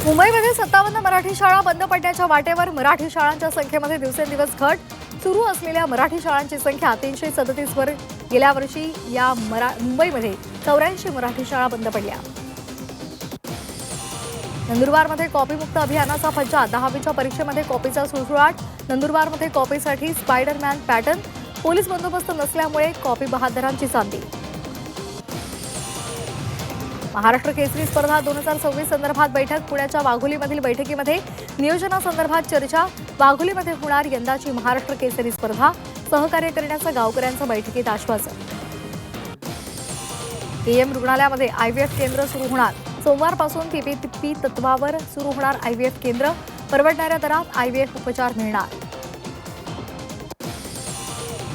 मुंबईमध्ये 57 मराठी शाळा बंद पडण्याच्या वाटेवर. मराठी शाळांच्या संख्येमध्ये दिवसेंदिवस घट. सुरू असलेल्या मराठी शाळांची संख्या 337 वर. गेल्या वर्षी या मुंबईमध्ये 84 मराठी शाळा बंद पडल्या. नंदुरबारमध्ये कॉपीमुक्त अभियानाचा फज्जा. 10वीच्या परीक्षेमध्ये कॉपीचा सुळसुळाट. नंदुरबारमध्ये कॉपीसाठी स्पायडरमॅन पॅटर्न. पोलीस बंदोबस्त नसल्यामुळे कॉपी बहादरांची चांदी. महाराष्ट्र केसरी स्पर्धा 2026 संदर्भात बैठक. पुण्याच्या वाघोलीमधील बैठकीमध्ये नियोजनासंदर्भात चर्चा. वाघोलीमध्ये होणार यंदाची महाराष्ट्र केसरी स्पर्धा. सहकार्य करण्याचं गावकऱ्यांचं बैठकीत आश्वासन. केएम रुग्णालयामध्ये आयव्हीएफ केंद्र सुरू होणार. सोमवारपासून पीपीपी तत्वावर सुरू होणार आयव्हीएफ केंद्र. परवडणाऱ्या दरात आयव्हीएफ उपचार मिळणार.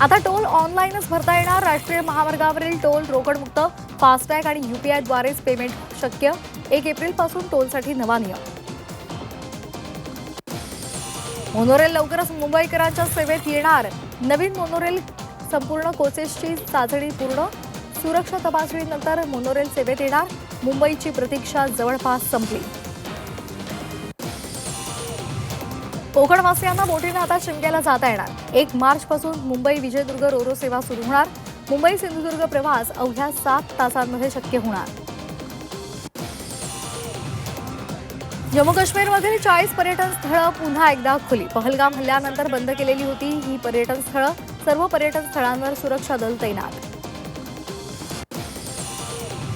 आता टोल ऑनलाईनच भरता येणार. राष्ट्रीय महामार्गावरील टोल रोकडमुक्त. फास्टॅग आणि यूपीआयद्वारेच पेमेंट शक्य. 1 एप्रिलपासून टोलसाठी नवा नियम. मोनोरेल लवकरच मुंबईकरांच्या सेवेत येणार. नवीन मोनोरेल संपूर्ण कोचेसची चाचणी पूर्ण. सुरक्षा तपासणीनंतर मोनोरेल सेवेत येणार. मुंबईची प्रतीक्षा जवळपास संपली. कोकणवासियांना बोटीने आता शिमग्याला जाता येणार. 1 मार्चपासून मुंबई विजयदुर्ग रोरो सेवा सुरू होणार. मुंबई सिंधुदुर्ग प्रवास अवघ्या 7 तासांमध्ये शक्य होणार. जम्मू काश्मीरमधील 40 पर्यटन स्थळं पुन्हा एकदा खुली. पहलगाम हल्ल्यानंतर बंद केलेली होती ही पर्यटन स्थळं. सर्व पर्यटन स्थळांवर सुरक्षा दल तैनात.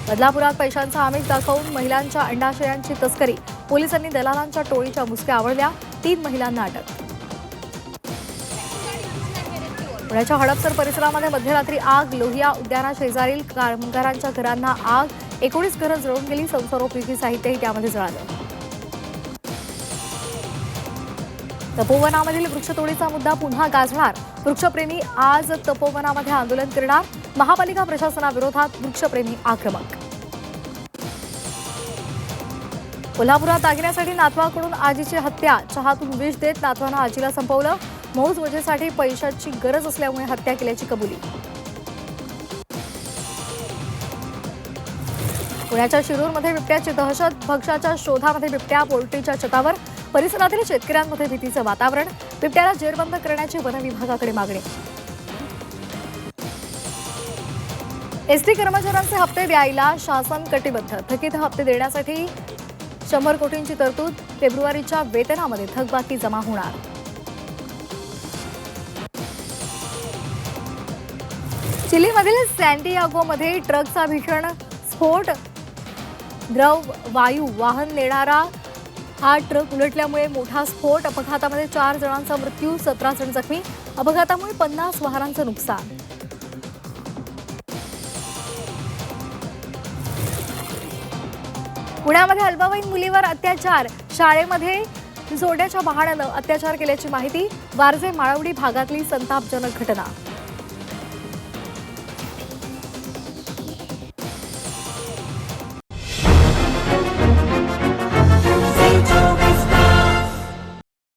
बदलापुरात पैशांचा आमिष दाखवून महिलांच्या अंडाशयांची तस्करी. पोलिसांनी दलालांच्या टोळीच्या मुसक्या आवळल्या. 3 महिलांना अटक. पुण्याच्या हडपसर परिसरामध्ये मध्यरात्री आग. लोहिया उद्यानाशेजारील कामगारांच्या घरांना आग. 19 घरं जळून गेली. संसारोपयोगी साहित्यही त्यामध्ये जळालं. तपोवनामधील वृक्षतोडीचा मुद्दा पुन्हा गाजणार. वृक्षप्रेमी आज तपोवनामध्ये आंदोलन करणार. महापालिका प्रशासनाविरोधात वृक्षप्रेमी आक्रमक. कोल्हापुरात दागिन्यासाठी नातवाकडून आजीची हत्या. चहातून विष देत नातवानं आजीला संपवलं. मौज मजेसाठी पैशाची गरज असल्यामुळे हत्या केल्याची कबुली. पुण्याच्या शिरूरमध्ये बिबट्याची दहशत. भक्ष्याच्या शोधामध्ये बिबट्या. पोल्ट्रीच्या छतावर. परिसरातील शेतकऱ्यांमध्ये भीतीचं वातावरण. बिबट्याला जेरबंद करण्याची वन विभागाकडे मागणी. एसटी कर्मचाऱ्यांचे हप्ते द्यायला शासन कटिबद्ध. थकीत हप्ते देण्यासाठी 100 कोटींची तरतूद. फेब्रुवारीच्या वेतनामध्ये थकबाकी जमा होणार. चिलीमधील सॅन्टियागोमध्ये ट्रकचा भीषण स्फोट. द्रव वायू वाहन नेणारा हा ट्रक उलटल्यामुळे मोठा स्फोट. अपघातामध्ये 4 जणांचा मृत्यू. 17 जण जखमी. अपघातामुळे 50 वाहनांचं नुकसान. पुण्यामध्ये अल्पवयीन मुलीवर अत्याचार. शाळेमध्ये जोडण्याच्या बहाण्यानं अत्याचार केल्याची माहिती. वारजे माळवडी भागातली संतापजनक घटना.